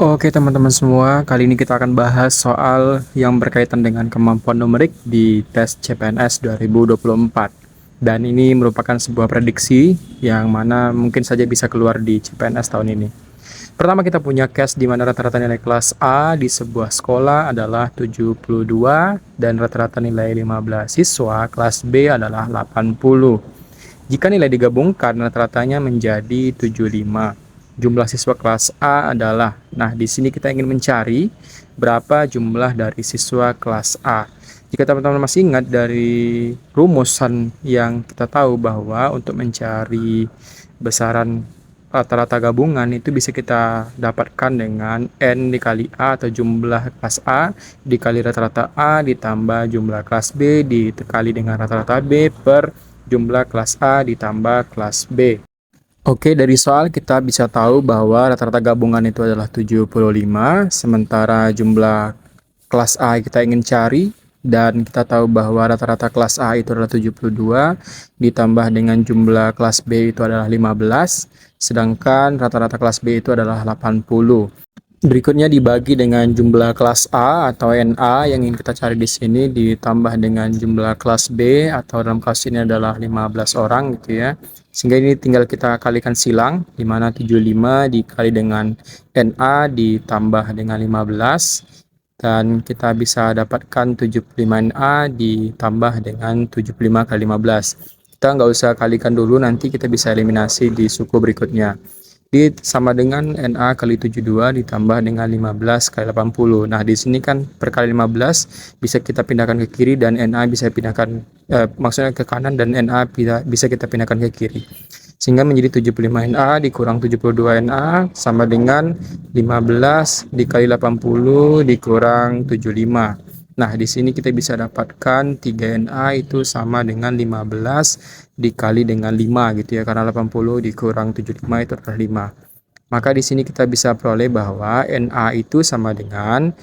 Oke teman-teman semua, kali ini kita akan bahas soal yang berkaitan dengan kemampuan numerik di tes CPNS 2024. Dan ini merupakan sebuah prediksi yang mana mungkin saja bisa keluar di CPNS tahun ini. Pertama kita punya case di mana rata-rata nilai kelas A di sebuah sekolah adalah 72 dan rata-rata nilai 15 siswa kelas B adalah 80. Jika nilai digabungkan, rata-ratanya menjadi 75. Jumlah siswa kelas A adalah, nah di sini kita ingin mencari berapa jumlah dari siswa kelas A. Jika teman-teman masih ingat dari rumusan yang kita tahu bahwa untuk mencari besaran rata-rata gabungan itu bisa kita dapatkan dengan N dikali A atau jumlah kelas A dikali rata-rata A ditambah jumlah kelas B dikali dengan rata-rata B per jumlah kelas A ditambah kelas B. Oke, dari soal kita bisa tahu bahwa rata-rata gabungan itu adalah 75, sementara jumlah kelas A kita ingin cari, dan kita tahu bahwa rata-rata kelas A itu adalah 72, ditambah dengan jumlah kelas B itu adalah 15, sedangkan rata-rata kelas B itu adalah 80. Berikutnya dibagi dengan jumlah kelas A atau NA yang ingin kita cari di sini ditambah dengan jumlah kelas B atau dalam kasus ini adalah 15 orang gitu ya. Sehingga ini tinggal kita kalikan silang di mana 75 dikali dengan NA ditambah dengan 15 dan kita bisa dapatkan 75 NA ditambah dengan 75 kali 15. Kita nggak usah kalikan dulu, nanti kita bisa eliminasi di suku berikutnya sama dengan NA kali 72 ditambah dengan 15 kali 80. Nah, di sini kan per kali 15 bisa kita pindahkan ke kiri dan NA bisa pindahkan maksudnya ke kanan dan NA bisa kita pindahkan ke kiri. Sehingga menjadi 75 NA dikurang 72 NA sama dengan 15 dikali 80 dikurang 75. Nah, di sini kita bisa dapatkan 3NA itu sama dengan 15 dikali dengan 5 gitu ya, karena 80 dikurang 75 itu adalah 5. Maka di sini kita bisa peroleh bahwa NA itu sama dengan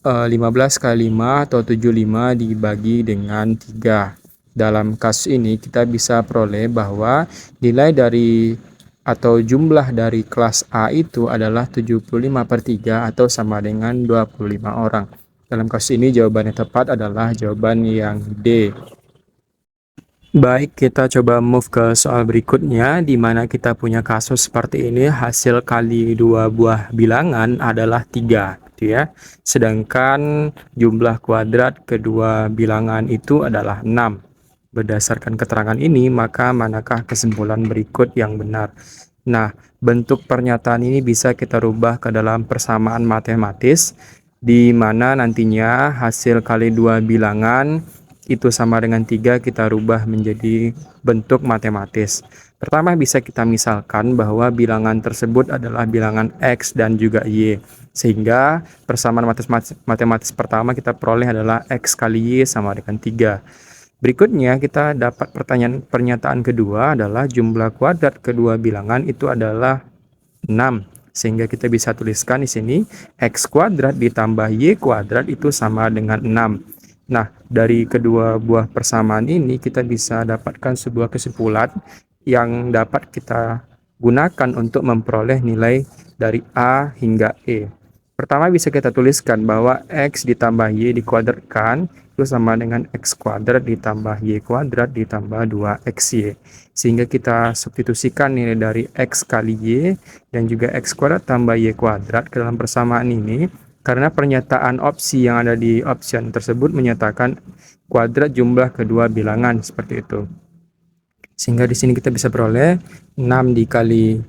15 kali 5 atau 75 dibagi dengan 3. Dalam kasus ini kita bisa peroleh bahwa nilai dari atau jumlah dari kelas A itu adalah 75 per 3 atau sama dengan 25 orang. Dalam kasus ini jawaban yang tepat adalah jawaban yang D. Baik, kita coba move ke soal berikutnya, di mana kita punya kasus seperti ini, hasil kali dua buah bilangan adalah 3, gitu ya. Sedangkan jumlah kuadrat kedua bilangan itu adalah 6. Berdasarkan keterangan ini, maka manakah kesimpulan berikut yang benar? Nah, bentuk pernyataan ini bisa kita rubah ke dalam persamaan matematis, di mana nantinya hasil kali dua bilangan itu sama dengan 3 kita rubah menjadi bentuk matematis. Pertama bisa kita misalkan bahwa bilangan tersebut adalah bilangan X dan juga Y. Sehingga persamaan matematis pertama kita peroleh adalah X kali Y sama dengan 3. Berikutnya kita dapat pernyataan kedua adalah jumlah kuadrat kedua bilangan itu adalah 6. Sehingga kita bisa tuliskan di sini X kuadrat ditambah Y kuadrat itu sama dengan 6. Nah, dari kedua buah persamaan ini kita bisa dapatkan sebuah kesimpulan yang dapat kita gunakan untuk memperoleh nilai dari A hingga E. Pertama bisa kita tuliskan bahwa X ditambah Y dikuadratkan itu sama dengan X kuadrat ditambah Y kuadrat ditambah 2XY. Sehingga kita substitusikan nilai dari X kali Y dan juga X kuadrat tambah Y kuadrat ke dalam persamaan ini. Karena pernyataan opsi yang ada di option tersebut menyatakan kuadrat jumlah kedua bilangan seperti itu. Sehingga di sini kita bisa peroleh 6 dikali,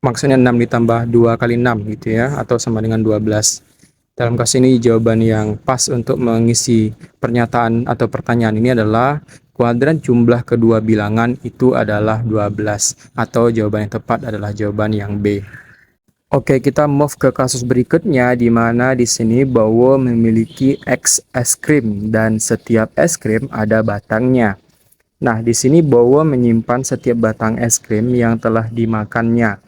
maksudnya 6 ditambah 2 kali 6 gitu ya, atau sama dengan 12. Dalam kasus ini jawaban yang pas untuk mengisi pernyataan atau pertanyaan ini adalah kuadrat jumlah kedua bilangan itu adalah 12, atau jawaban yang tepat adalah jawaban yang B. Oke, kita move ke kasus berikutnya, di mana di sini Bowo memiliki X es krim dan setiap es krim ada batangnya. Nah, di sini Bowo menyimpan setiap batang es krim yang telah dimakannya.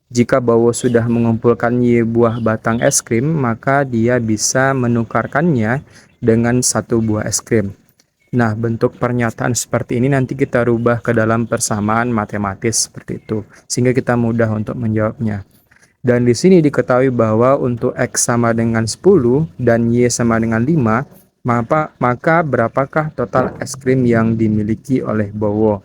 Jika Bowo sudah mengumpulkan Y buah batang es krim, maka dia bisa menukarkannya dengan satu buah es krim. Nah, bentuk pernyataan seperti ini nanti kita rubah ke dalam persamaan matematis seperti itu, sehingga kita mudah untuk menjawabnya. Dan di sini diketahui bahwa untuk X sama dengan 10 dan Y sama dengan 5, maka berapakah total es krim yang dimiliki oleh Bowo?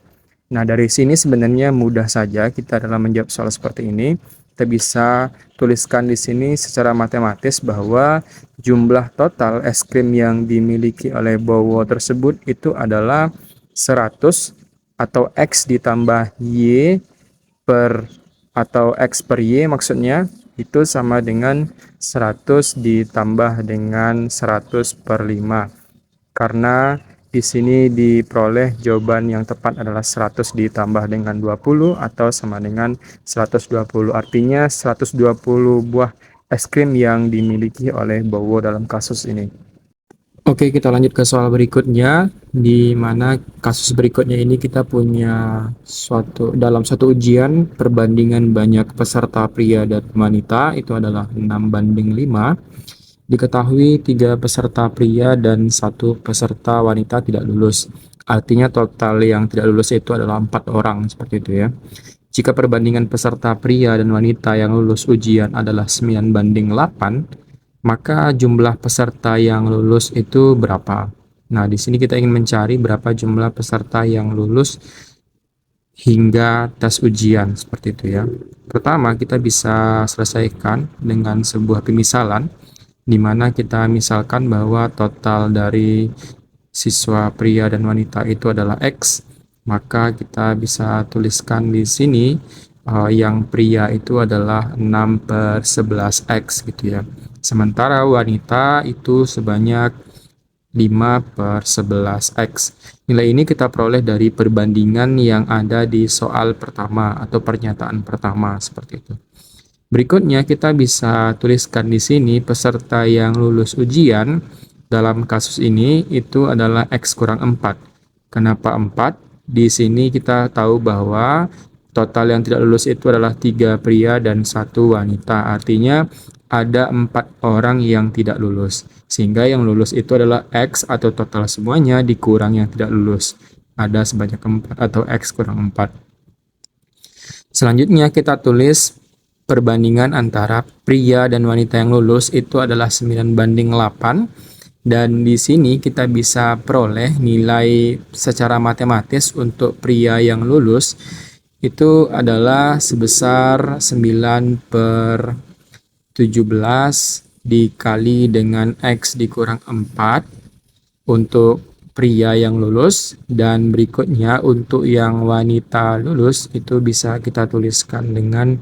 Nah, dari sini sebenarnya mudah saja kita dalam menjawab soal seperti ini. Kita bisa tuliskan di sini secara matematis bahwa jumlah total es krim yang dimiliki oleh Bowo tersebut itu adalah 100 atau X ditambah Y per atau X per Y maksudnya itu sama dengan 100 ditambah dengan 100 per 5. Karena di sini diperoleh jawaban yang tepat adalah 100 ditambah dengan 20 atau sama dengan 120. Artinya 120 buah es krim yang dimiliki oleh Bowo dalam kasus ini. Oke, kita lanjut ke soal berikutnya, di mana kasus berikutnya ini kita punya dalam satu ujian perbandingan banyak peserta pria dan wanita, itu adalah 6:5. Diketahui 3 peserta pria dan 1 peserta wanita tidak lulus. Artinya total yang tidak lulus itu adalah 4 orang, seperti itu ya. Jika perbandingan peserta pria dan wanita yang lulus ujian adalah 9:8, maka jumlah peserta yang lulus itu berapa? Nah, di sini kita ingin mencari berapa jumlah peserta yang lulus hingga tes ujian, seperti itu ya. Pertama, kita bisa selesaikan dengan sebuah pemisalan, di mana kita misalkan bahwa total dari siswa pria dan wanita itu adalah X, maka kita bisa tuliskan di sini yang pria itu adalah 6/11X gitu ya. Sementara wanita itu sebanyak 5/11X. Nilai ini kita peroleh dari perbandingan yang ada di soal pertama atau pernyataan pertama, seperti itu. Berikutnya kita bisa tuliskan di sini peserta yang lulus ujian dalam kasus ini itu adalah X kurang 4. Kenapa 4? Di sini kita tahu bahwa total yang tidak lulus itu adalah 3 pria dan 1 wanita. Artinya ada 4 orang yang tidak lulus. Sehingga yang lulus itu adalah X atau total semuanya dikurang yang tidak lulus. Ada sebanyak 4 atau X kurang 4. Selanjutnya kita tulis perbandingan antara pria dan wanita yang lulus itu adalah 9:8. Dan di sini kita bisa peroleh nilai secara matematis untuk pria yang lulus itu adalah sebesar 9/17 dikali dengan X dikurang 4 untuk pria yang lulus, dan berikutnya untuk yang wanita lulus itu bisa kita tuliskan dengan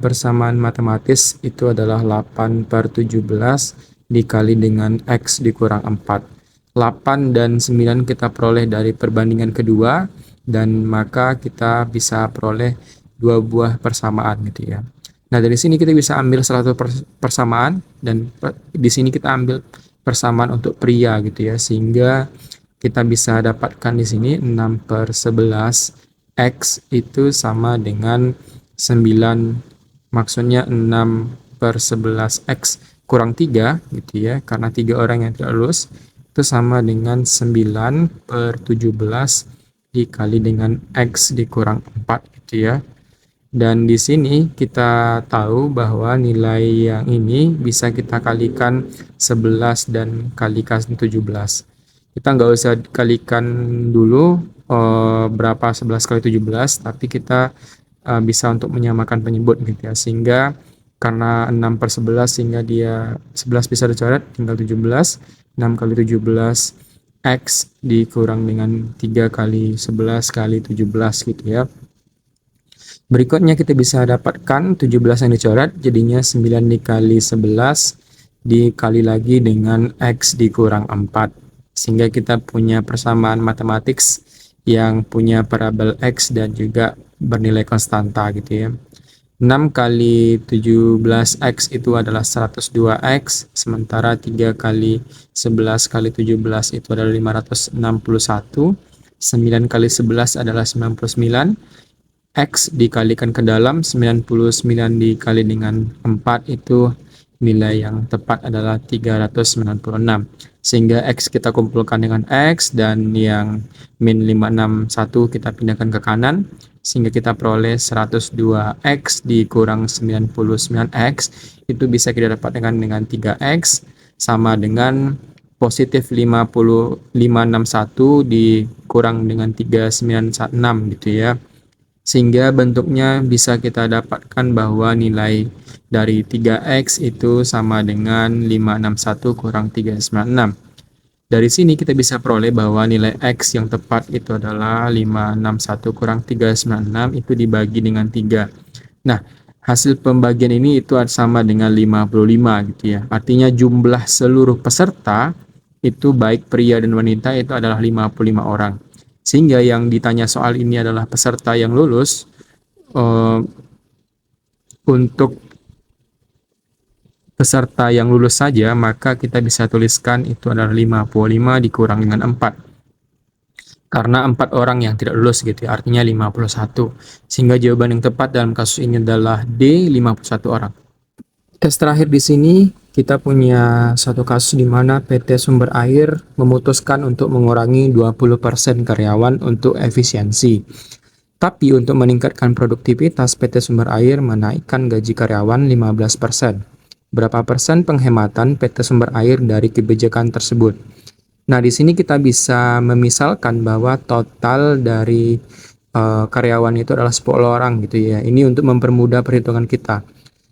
persamaan matematis itu adalah 8/17 dikali dengan X dikurang 4. 8 dan 9 kita peroleh dari perbandingan kedua, dan maka kita bisa peroleh 2 buah persamaan gitu ya. Nah, dari sini kita bisa ambil satu persamaan, dan di sini kita ambil persamaan untuk pria gitu ya, sehingga kita bisa dapatkan di sini 6/11 X itu sama dengan 9, maksudnya 6/11 X kurang 3 gitu ya, karena 3 orang yang tidak lulus itu sama dengan 9/17 dikali dengan X dikurang 4 gitu ya. Dan di sini kita tahu bahwa nilai yang ini bisa kita kalikan 11 dan kalikan 17. Kita nggak usah kalikan dulu berapa 11 kali 17, tapi kita bisa untuk menyamakan penyebut gitu ya, sehingga karena 6/11 sehingga dia 11 bisa dicoret, tinggal 17. 6 kali 17 X dikurang dengan 3 kali 11 kali 17 gitu ya. Berikutnya kita bisa dapatkan 17 yang dicoret, jadinya 9 dikali 11 dikali lagi dengan X dikurang 4. Sehingga kita punya persamaan matematik yang punya parabel X dan juga bernilai konstanta gitu ya. 6 kali 17X itu adalah 102X, sementara 3 kali 11 kali 17 itu adalah 561, 9 kali 11 adalah 99, X dikalikan ke dalam, 99 dikali dengan 4 itu nilai yang tepat adalah 396. Sehingga X kita kumpulkan dengan X, dan yang min 561 kita pindahkan ke kanan, sehingga kita peroleh 102X dikurang 99X, itu bisa kita dapatkan dengan 3X sama dengan positif 50561 dikurang dengan 396 gitu ya. Sehingga bentuknya bisa kita dapatkan bahwa nilai dari 3X itu sama dengan 561 kurang 396. Dari sini kita bisa peroleh bahwa nilai X yang tepat itu adalah 561 kurang 396 itu dibagi dengan 3. Nah, hasil pembagian ini itu sama dengan 55 gitu ya. Artinya jumlah seluruh peserta itu baik pria dan wanita itu adalah 55 orang. Sehingga yang ditanya soal ini adalah peserta yang lulus. Untuk peserta yang lulus saja, maka kita bisa tuliskan itu adalah 55 dikurang dengan 4. Karena 4 orang yang tidak lulus gitu ya, artinya 51. Sehingga jawaban yang tepat dalam kasus ini adalah D, 51 orang. Tes terakhir di sini, kita punya satu kasus di mana PT Sumber Air memutuskan untuk mengurangi 20% karyawan untuk efisiensi. Tapi untuk meningkatkan produktivitas, PT Sumber Air menaikkan gaji karyawan 15%. Berapa persen penghematan PT Sumber Air dari kebijakan tersebut? Nah, di sini kita bisa memisalkan bahwa total dari karyawan itu adalah 10 orang gitu ya. Ini untuk mempermudah perhitungan kita.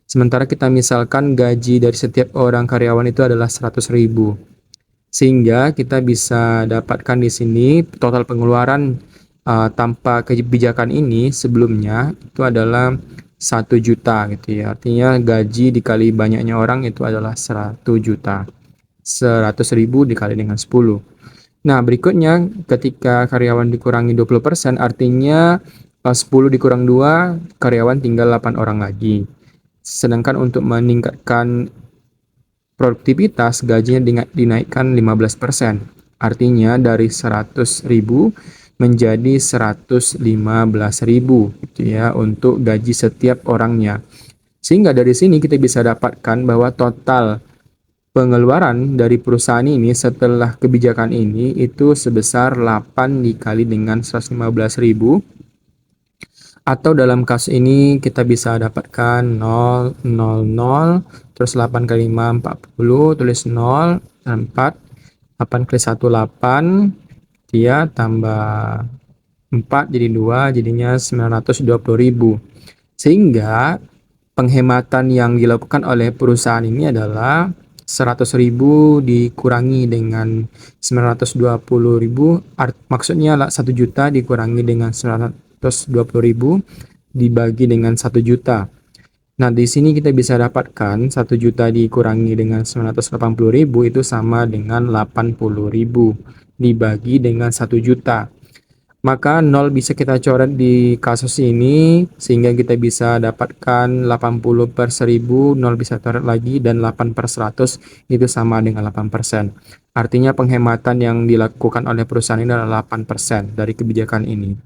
Sementara kita misalkan gaji dari setiap orang karyawan itu adalah 100.000. Sehingga kita bisa dapatkan di sini total pengeluaran tanpa kebijakan ini sebelumnya itu adalah 1 juta gitu ya. Artinya gaji dikali banyaknya orang itu adalah 100 juta. 100.000 dikali dengan 10. Nah, berikutnya ketika karyawan dikurangi 20%, artinya 10 dikurang 2, karyawan tinggal 8 orang lagi. Sedangkan untuk meningkatkan produktivitas, gajinya dinaikkan 15%. Artinya dari 100.000 menjadi 115.000 gitu ya untuk gaji setiap orangnya. Sehingga dari sini kita bisa dapatkan bahwa total pengeluaran dari perusahaan ini setelah kebijakan ini itu sebesar 8 dikali dengan 115.000, atau dalam kasus ini kita bisa dapatkan 0, 0, 0, terus 8 kali 5, 40, tulis 0, 4, 8 kali 1, 8, dia tambah 4 jadi 2, jadinya 920.000. Sehingga penghematan yang dilakukan oleh perusahaan ini adalah 100.000 dikurangi dengan 920.000, maksudnya 1 juta dikurangi dengan 920.000 dibagi dengan 1 juta. Nah, di sini kita bisa dapatkan 1 juta dikurangi dengan 980.000 itu sama dengan 80.000 dibagi dengan 1 juta. Maka 0 bisa kita coret di kasus ini sehingga kita bisa dapatkan 80 per 1000, 0 bisa coret lagi, dan 8 per 100 itu sama dengan 8%. Artinya penghematan yang dilakukan oleh perusahaan ini adalah 8% dari kebijakan ini.